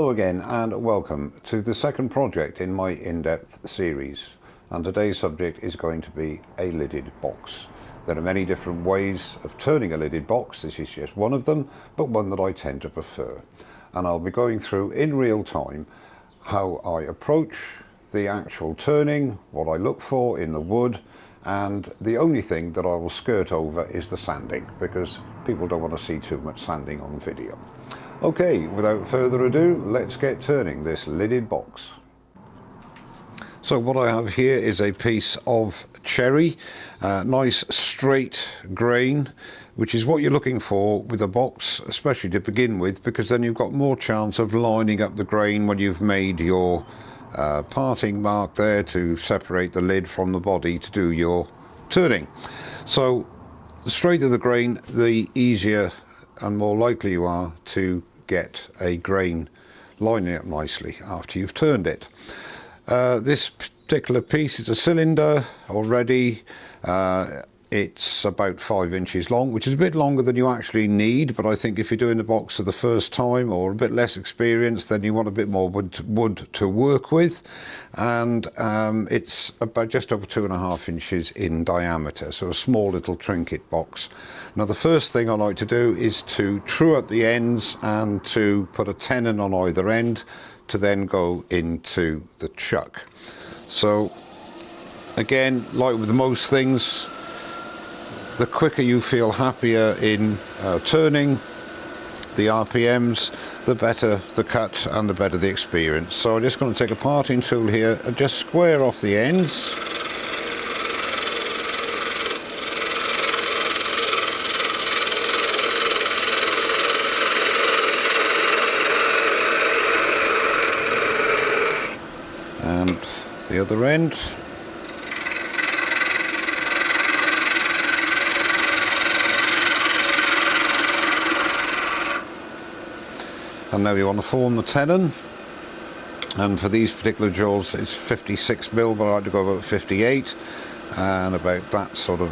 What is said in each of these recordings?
Hello again and welcome to the second project in my in-depth series, and today's subject is going to be a lidded box. There are many different ways of turning a lidded box. This is just one of them, but one that I tend to prefer, and I'll be going through in real time how I approach the actual turning, what I look for in the wood, and the only thing that I will skirt over is the sanding, because people don't want to see too much sanding on video. Okay, without further ado, let's get turning this lidded box. So what I have here is a piece of cherry, nice straight grain, which is what you're looking for with a box, especially to begin with, because then you've got more chance of lining up the grain when you've made your parting mark there to separate the lid from the body to do your turning. So the straighter the grain, the easier and more likely you are to get a grain lining up nicely after you've turned it. This particular piece is a cylinder already. It's about 5 inches long, which is a bit longer than you actually need, but I think if you're doing the box for the first time or a bit less experienced, then you want a bit more wood to work with. And it's about just over 2.5 inches in diameter, so a small little trinket box. Now the first thing I like to do is to true up the ends and to put a tenon on either end to then go into the chuck. So again, like with most things, the quicker you feel happier in turning, the RPMs, the better the cut and the better the experience. So I'm just going to take a parting tool here and just square off the ends. And the other end. And now you want to form the tenon, and for these particular jaws it's 56mm, but I like to go about 58, and about that sort of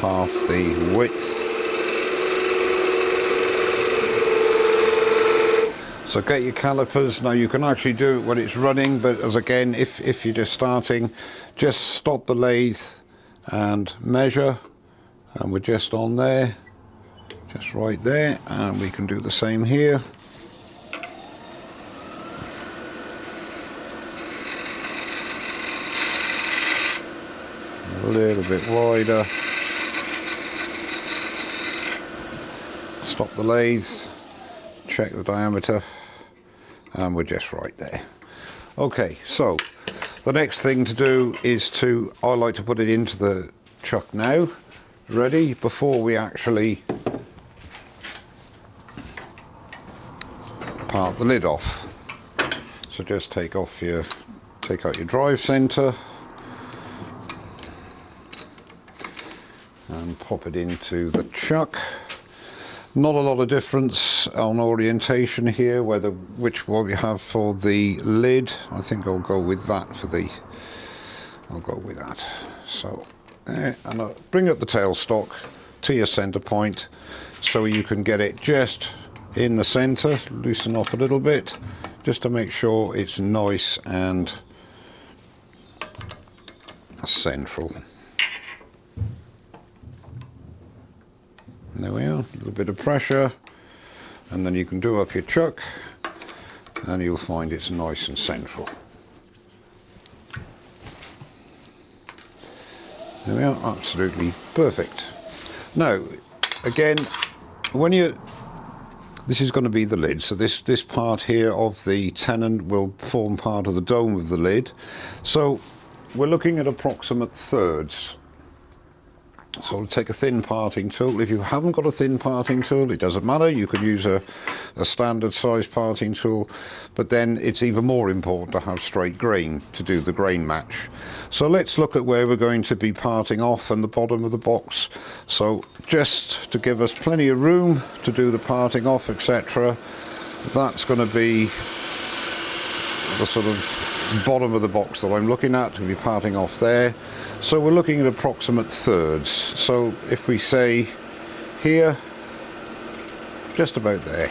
half the width. So get your calipers. Now you can actually do it when it's running, but as again, if you're just starting, just stop the lathe and measure, and we're just on there. Just right there, and we can do the same here. A little bit wider. Stop the lathe, check the diameter, and we're just right there. Okay, so the next thing to do is I like to put it into the chuck now, ready, before we actually part the lid off. So just take out your drive center and pop it into the chuck. Not a lot of difference on orientation here, which one we have for the lid. I think I'll go with that I'll go with that. So there, and I'll bring up the tailstock to your center point so you can get it just in the center, loosen off a little bit just to make sure it's nice and central. There we are, a little bit of pressure, and then you can do up your chuck and you'll find it's nice and central. There we are, absolutely perfect. Now again, this is going to be the lid, so this part here of the tenon will form part of the dome of the lid. So we're looking at approximate thirds. So I'll take a thin parting tool. If you haven't got a thin parting tool, it doesn't matter. You can use a standard size parting tool, but then it's even more important to have straight grain to do the grain match. So let's look at where we're going to be parting off and the bottom of the box. So just to give us plenty of room to do the parting off, etc., that's going to be the sort of bottom of the box that I'm looking at, to be parting off there. So we're looking at approximate thirds. So if we say here, just about there.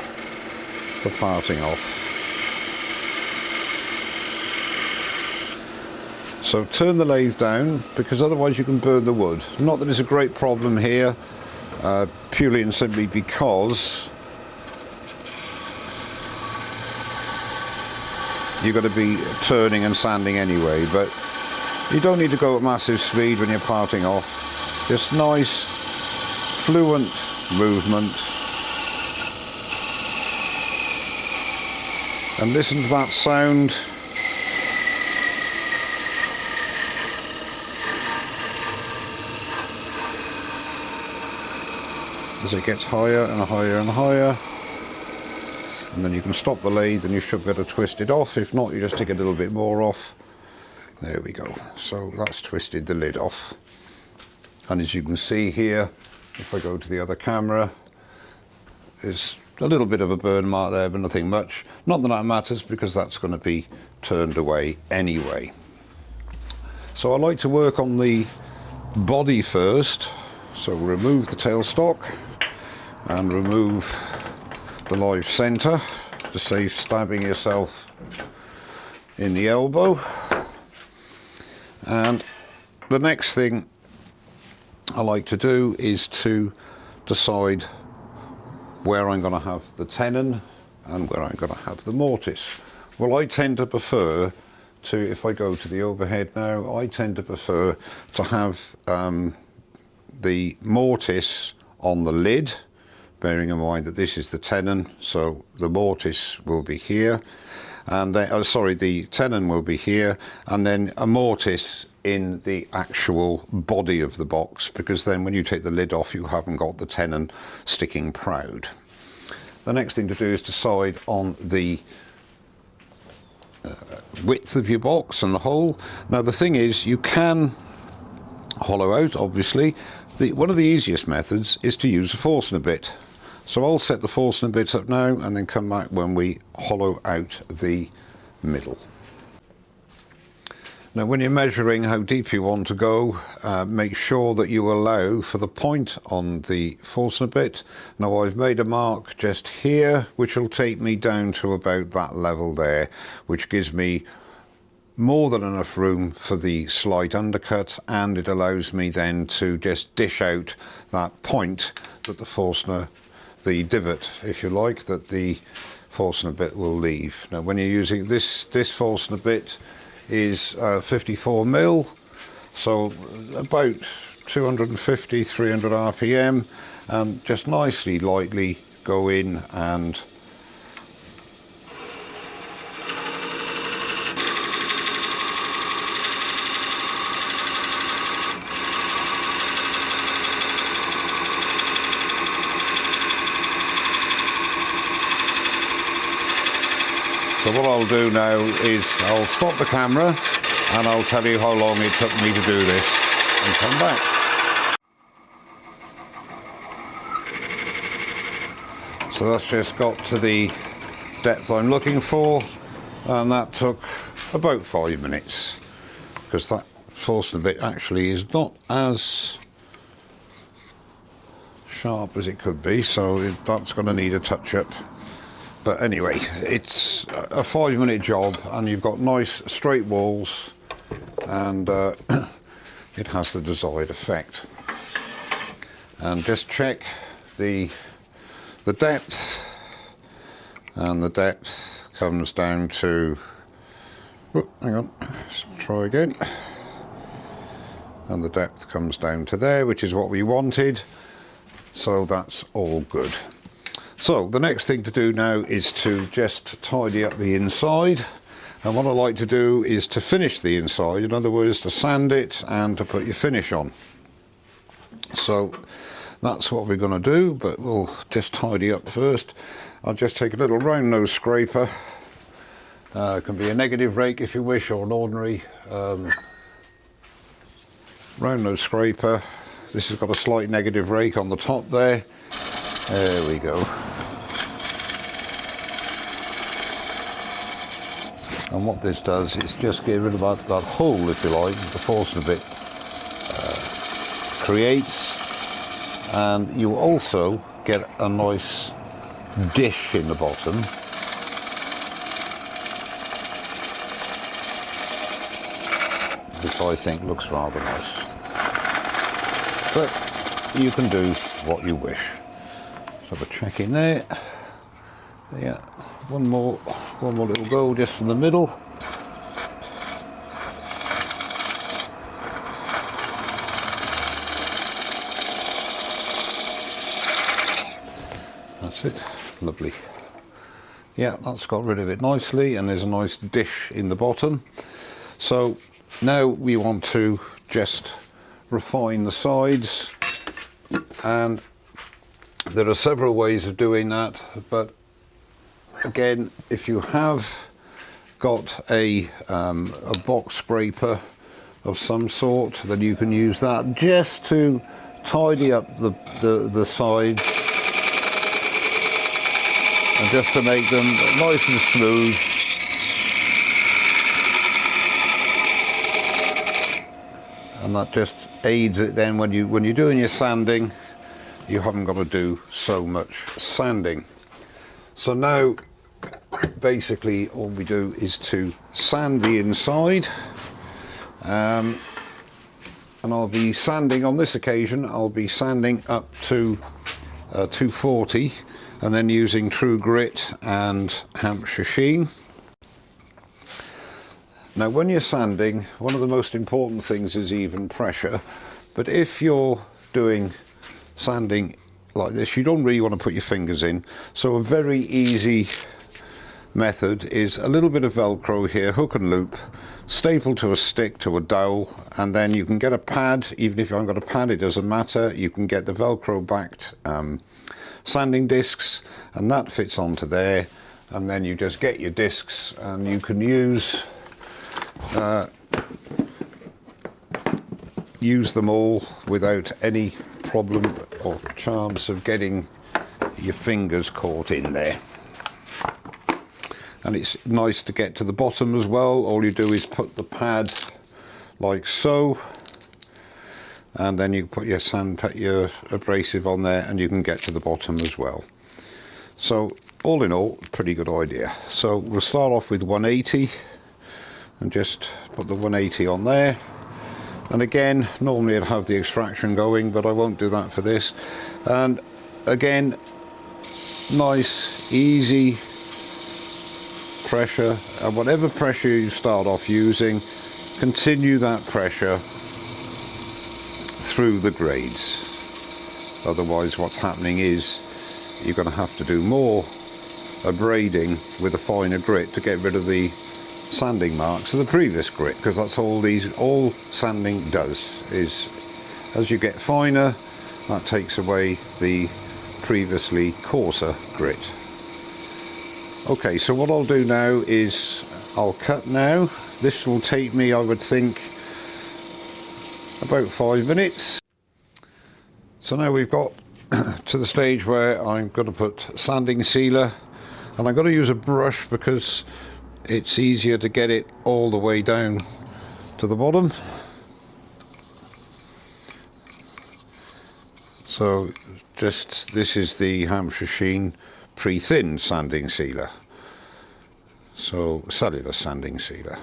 the parting off. So turn the lathe down, because otherwise you can burn the wood. Not that it's a great problem here, purely and simply because you're going to be turning and sanding anyway, but you don't need to go at massive speed when you're parting off. Just nice, fluent movement. And listen to that sound. As it gets higher and higher and higher. And then you can stop the lathe and you should be able to twist it off. If not, you just take a little bit more off. There we go. So that's twisted the lid off. And as you can see here, if I go to the other camera, there's a little bit of a burn mark there, but nothing much. Not that that matters, because that's going to be turned away anyway. So I like to work on the body first. So remove the tailstock and remove the live centre to save stabbing yourself in the elbow. And the next thing I like to do is to decide where I'm going to have the tenon and where I'm going to have the mortise. Well, I tend to prefer to, if I go to the overhead now, I tend to prefer to have the mortise on the lid, bearing in mind that this is the tenon, so the mortise will be here, and then, the tenon will be here, and then a mortise in the actual body of the box, because then when you take the lid off, you haven't got the tenon sticking proud. The next thing to do is decide on the width of your box and the hole. Now the thing is, you can hollow out, obviously. One of the easiest methods is to use a Forstner bit. So I'll set the Forstner bit up now and then come back when we hollow out the middle. Now when you're measuring how deep you want to go, make sure that you allow for the point on the Forstner bit. Now I've made a mark just here, which will take me down to about that level there, which gives me more than enough room for the slight undercut, and it allows me then to just dish out that point that the Forstner, the divot if you like, that the Forstner bit will leave. Now when you're using this Forstner bit is 54 mil, so about 250, 300 RPM, and just nicely lightly go in and so what I'll do now is I'll stop the camera and I'll tell you how long it took me to do this and come back. So that's just got to the depth I'm looking for, and that took about 5 minutes, because that Forstner bit actually is not as sharp as it could be, so that's going to need a touch-up. But anyway, it's a 5-minute job, and you've got nice straight walls, and it has the desired effect. And just check the depth, and the depth comes down to, oh, hang on, let's try again. And the depth comes down to there, which is what we wanted, so that's all good. So the next thing to do now is to just tidy up the inside, and what I like to do is to finish the inside, in other words to sand it and to put your finish on. So that's what we're going to do, but we'll just tidy up first. I'll just take a little round nose scraper, it can be a negative rake if you wish, or an ordinary round nose scraper. This has got a slight negative rake on the top there. There we go. And what this does is just get rid of that hole, if you like, the Forstner bit creates, and you also get a nice dish in the bottom, which I think looks rather nice. But you can do what you wish. Let's have a check in there. Yeah, one more little go just from the middle. That's it, lovely. Yeah, that's got rid of it nicely, and there's a nice dish in the bottom. So now we want to just refine the sides, and there are several ways of doing that, but again, if you have got a box scraper of some sort, then you can use that just to tidy up the sides and just to make them nice and smooth. And that just aids it then when you're doing your sanding, you haven't got to do so much sanding. So now basically all we do is to sand the inside, and I'll be sanding on this occasion, I'll be sanding up to 240 and then using True Grit and Hampshire Sheen. Now when you're sanding, one of the most important things is even pressure, but if you're doing sanding like this, you don't really want to put your fingers in, so a very easy method is a little bit of Velcro here, hook and loop, staple to a stick, to a dowel, and then you can get a pad. Even if you haven't got a pad, it doesn't matter, you can get the Velcro backed sanding discs, and that fits onto there, and then you just get your discs and you can use them all without any problem or chance of getting your fingers caught in there. And it's nice to get to the bottom as well. All you do is put the pad like so, and then you put your abrasive on there, and you can get to the bottom as well. So all in all, pretty good idea. So we'll start off with 180 and just put the 180 on there. And again, normally I'd have the extraction going, but I won't do that for this. And again, nice, easy pressure, and whatever pressure you start off using, continue that pressure through the grades. Otherwise what's happening is you're going to have to do more abrading with a finer grit to get rid of the sanding marks of the previous grit, because that's all sanding does, is as you get finer, that takes away the previously coarser grit. Okay, so what I'll do now is I'll cut now. This will take me, I would think, about 5 minutes. So now we've got to the stage where I'm going to put sanding sealer, and I'm going to use a brush because it's easier to get it all the way down to the bottom. So this is the Hampshire Sheen pre-thin sanding sealer, so cellular sanding sealer,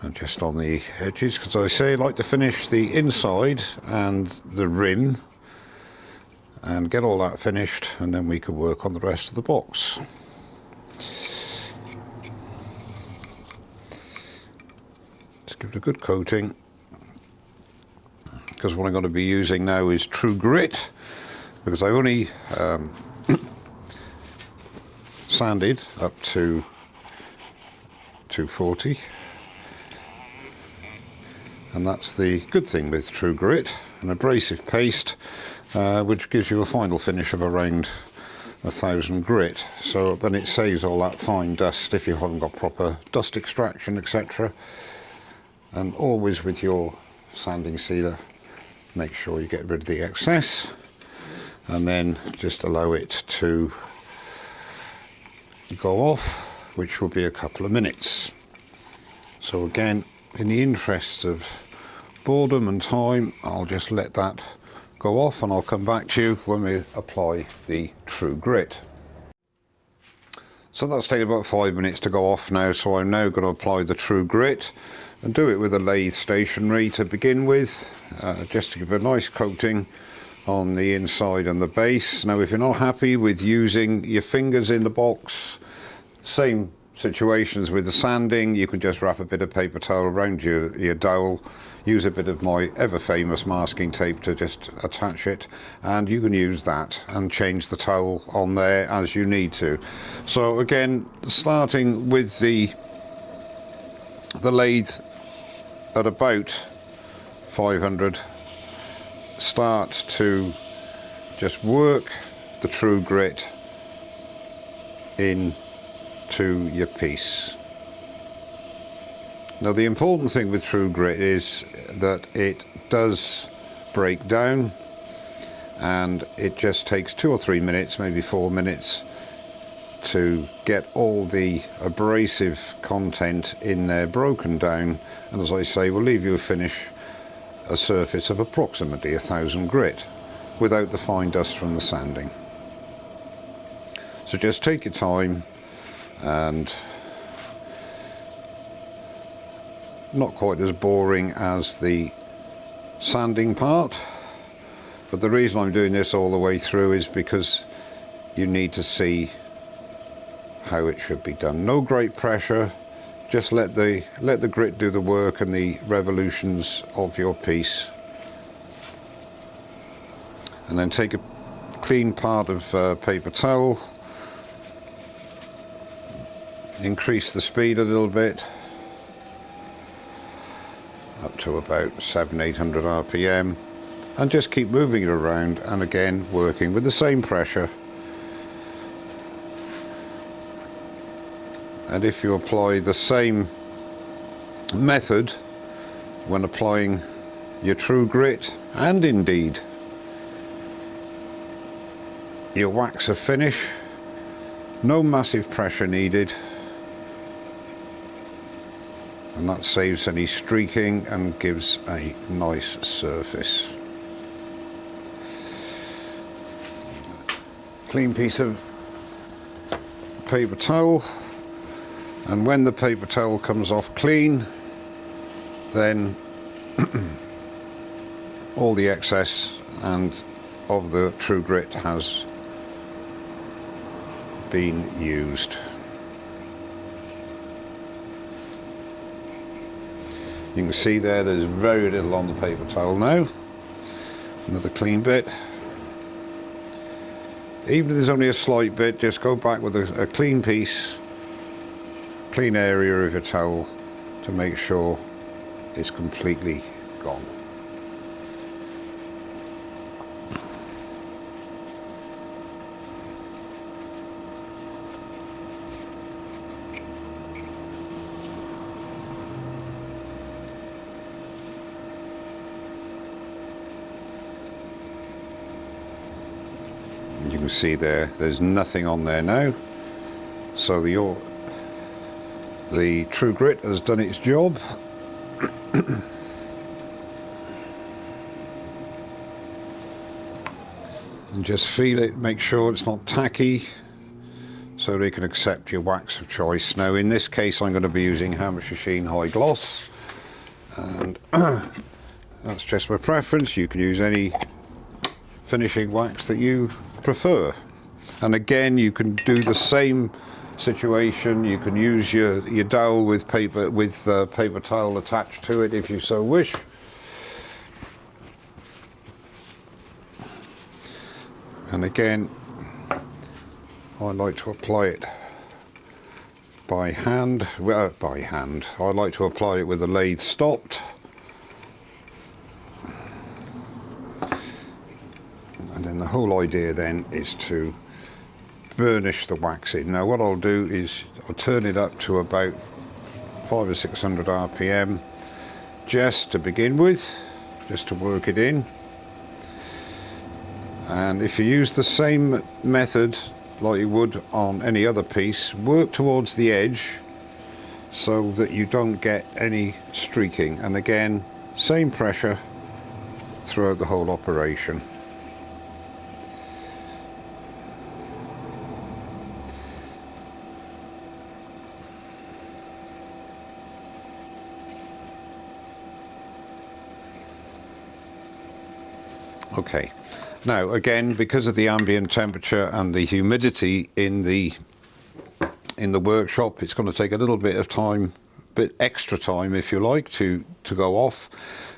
and just on the edges, because I say I like to finish the inside and the rim and get all that finished, and then we can work on the rest of the box. Let's give it a good coating, because what I'm going to be using now is True Grit, because I only sanded up to 240, and that's the good thing with True Grit, an abrasive paste which gives you a final finish of around 1000 grit, so then it saves all that fine dust if you haven't got proper dust extraction, etc. And always with your sanding sealer, make sure you get rid of the excess, and then just allow it to go off, which will be a couple of minutes. So again, in the interest of boredom and time, I'll just let that go off, and I'll come back to you when we apply the True Grit. So that's taken about 5 minutes to go off now, so I'm now going to apply the True Grit and do it with a lathe stationary to begin with, just to give a nice coating on the inside and the base. Now if you're not happy with using your fingers in the box, same situations with the sanding, you can just wrap a bit of paper towel around your dowel, use a bit of my ever famous masking tape to just attach it, and you can use that and change the towel on there as you need to. So again, starting with the lathe at about 500, start to just work the True Grit into your piece. Now the important thing with True Grit is that it does break down, and it just takes 2 or 3 minutes, maybe 4 minutes, to get all the abrasive content in there broken down, and as I say, will leave you a surface of approximately 1000 grit without the fine dust from the sanding. So just take your time, and not quite as boring as the sanding part, but the reason I'm doing this all the way through is because you need to see how it should be done. No great pressure, just let the grit do the work and the revolutions of your piece. And then take a clean part of paper towel, increase the speed a little bit up to about 700-800 RPM, and just keep moving it around, and again working with the same pressure. And if you apply the same method when applying your True Grit, and indeed your wax of finish, no massive pressure needed, and that saves any streaking and gives a nice surface. Clean piece of paper towel, and when the paper towel comes off clean, then all the excess and of the True Grit has been used. You can see there's very little on the paper towel now. Another clean bit. Even if there's only a slight bit, just go back with a clean piece, clean area of your towel to make sure it's completely gone. You can see there's nothing on there now, so the True Grit has done its job. And just feel it, make sure it's not tacky, so they can accept your wax of choice. Now in this case I'm going to be using Hammer's Sheen High Gloss, and that's just my preference. You can use any finishing wax that you prefer, and again you can do the same situation. You can use your dowel with paper towel attached to it if you so wish. And again, I like to apply it by hand. Well, by hand. I like to apply it with the lathe stopped. And then the whole idea then is to burnish the wax in. Now what I'll do is I'll turn it up to about 500 or 600 RPM just to begin with, just to work it in. And if you use the same method like you would on any other piece, work towards the edge so that you don't get any streaking, and again same pressure throughout the whole operation. Okay, now again, because of the ambient temperature and the humidity in the workshop, it's going to take a little bit of time, bit extra time if you like, to go off,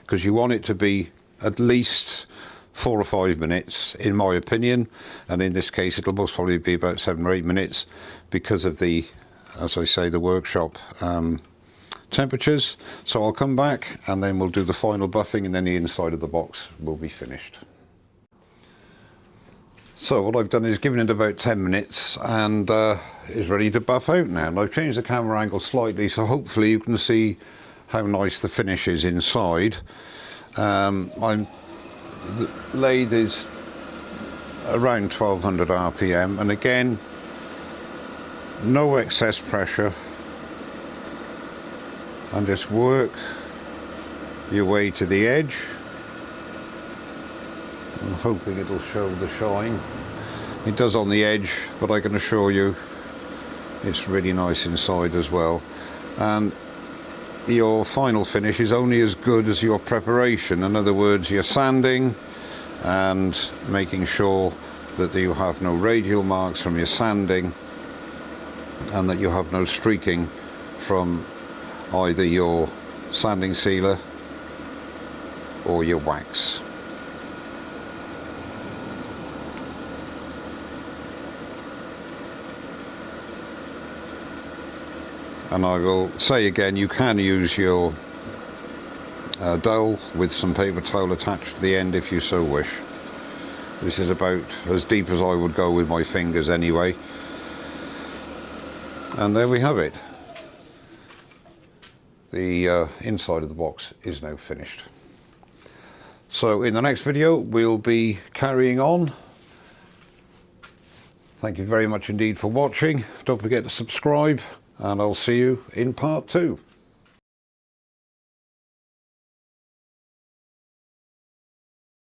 because you want it to be at least 4 or 5 minutes in my opinion, and in this case it'll most probably be about 7 or 8 minutes because of the, as I say, the workshop temperatures. So I'll come back and then we'll do the final buffing, and then the inside of the box will be finished. So what I've done is given it about 10 minutes and is ready to buff out now. And I've changed the camera angle slightly, so hopefully you can see how nice the finish is inside. The lathe is around 1200 RPM, and again, no excess pressure, and just work your way to the edge. I'm hoping it'll show the shine. It does on the edge, but I can assure you it's really nice inside as well. And your final finish is only as good as your preparation. In other words, you're sanding and making sure that you have no radial marks from your sanding, and that you have no streaking from either your sanding sealer or your wax. And I will say again, you can use your dowel with some paper towel attached to the end if you so wish. This is about as deep as I would go with my fingers anyway. And there we have it. The inside of the box is now finished. So in the next video we'll be carrying on. Thank you very much indeed for watching. Don't forget to subscribe, and I'll see you in part 2.